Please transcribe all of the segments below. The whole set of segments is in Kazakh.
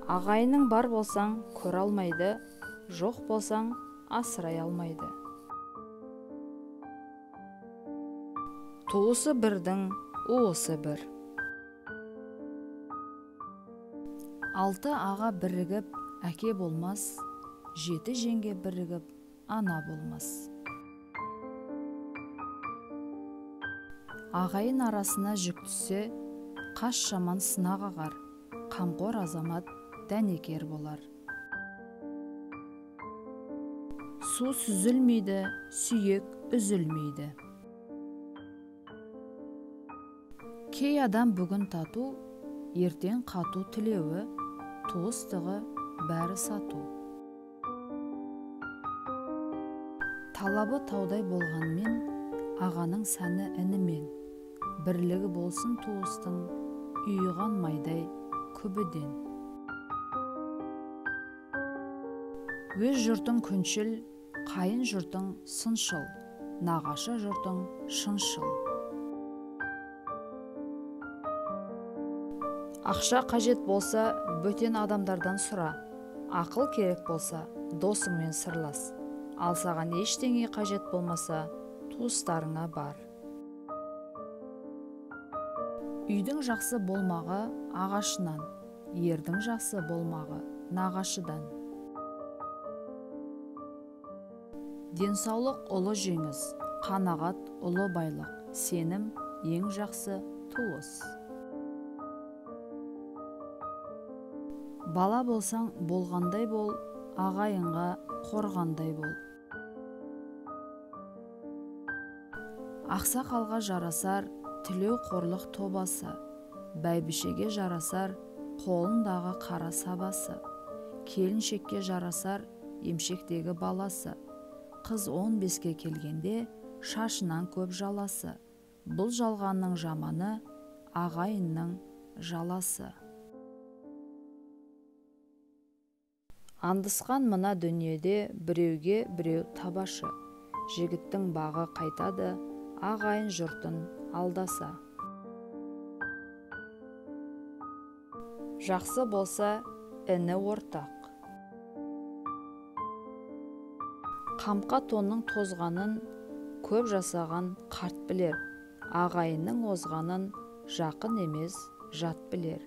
Ағайының бар болсаң, көр алмайды, жоқ болсаң, асырай алмайды. Туысы бірдің, уысы бір. 6 аға бірігіп, әке болмас, 7 жеңге бірігіп, ана болмас. Ағайын арасына жүк түссе, қас жаман сынақ ағар, қамқор азамат дәнекер болар. Су сүзілмейді, сүйек үзілмейді. Кей адам бүгін тату, ертең қату тілеуі, туыстығы бәрі сату. Талабы таудай болғанмен, ағаның сәні інімен, бірлігі болсын туыстың, үйіған майдай күбіден. Өз жұртың күншіл, қайын жұртың сыншыл, нағашы жұртың шыншыл. Ақша қажет болса, бөтен адамдардан сұра. Ақыл керек болса, досыңмен сырлас. Ал саған ештеңе қажет болмаса, туыстарыңа бар. Үйдің жақсы болмағы ағашынан, ердің жақсы болмағы нағашыдан. Денсаулық ұлы жеңіс, қанағат ұлы байлық, сенім ең жақсы туыс. Бала болсаң болғандай бол, ағайынға қорғандай бол. Ақсақалға жарасар, тілеу қорлық тобасы, бәйбішеге жарасар, қолындағы қара сабасы, келіншекке жарасар, емшектегі баласы, қыз 15-ке келгенде шашынан көп жаласы, бұл жалғанның жаманы, ағайынның жаласы. Андысқан мына дүниеде біреуге біреу табашы, жігіттің бағы қайтады, ағайын жұртын алдаса. Жақсы болса, іні ортақ. Қамқа тонның тозғанын көп жасаған қарт білер, ағайынның озғанын жақын емес жат білер.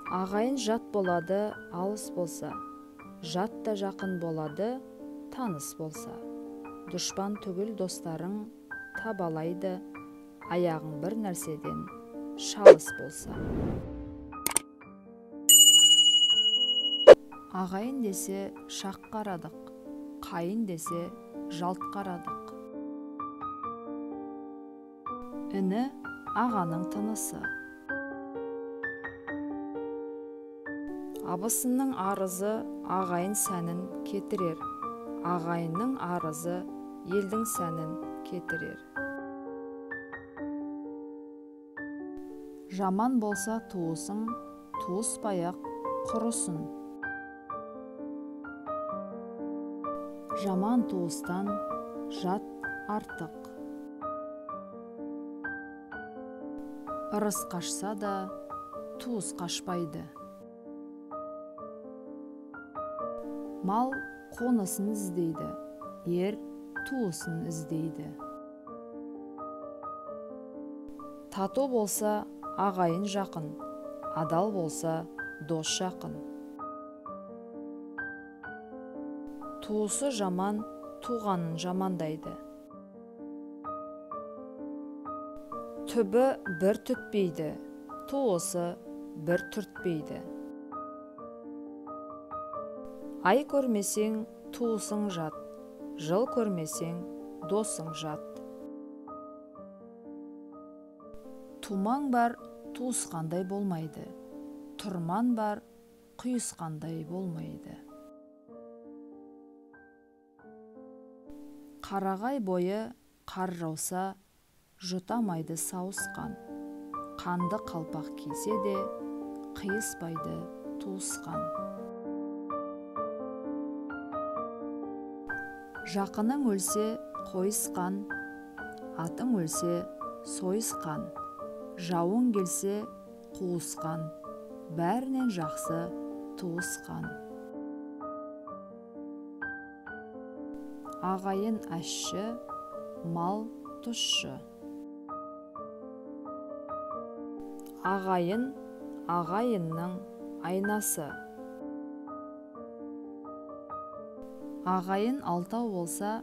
Ағайын жат болады, алыс болса, жат та жақын болады, таныс болса. Дұшпан түгіл достарың табалайды, аяғың бір нәрседен шалыс болса. Ағайын десе шақ қарадық, қайын десе жалт қарадық. Іні ағаның тынысы. Абысынның арызы ағайын сәнін кетірер, ағайынның арызы елдің сәнін кетірер. Жаман болса туысың, туыспай-ақ құрысын. Жаман туыстан жат артық. Ырыс қашса да, туыс қашпайды. Мал қонысын іздейді, ер туысын іздейді. Тату болса ағайын жақын, адал болса дос жақын. Туысы жаман туғанын жамандайды. Түбі бір түтпейді, туысы бір түртпейді. Ай көрмесең туысың жат, жыл көрмесең досың жат. Тумаң бар туысқандай болмайды, тұрман бар құйысқандай болмайды. Қарағай бойы қар жауса, жұтамайды сауысқан. Қанды қалпақ кисе де, қиыспайды туысқан. Жақының өлсе қойысқан, атың өлсе сойысқан, жауың келсе қуысқан, бәрінен жақсы туысқан. Ағайын ащы, мал тұщы. Ағайын ағайынның айнасы. Ағайын алтау болса,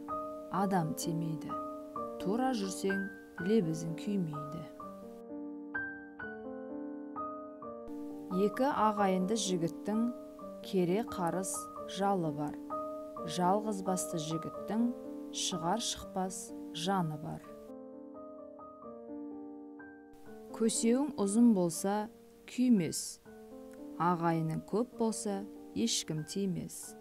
адам тимейді. Тура жүрсең, лебізің күймейді. Екі ағайынды жігіттің кере қарыс жалы бар. Жалғыз басты жігіттің шығар шықпас жаны бар. Көсеуің ұзын болса, күймес. Ағайының көп болса, ешкім тимес.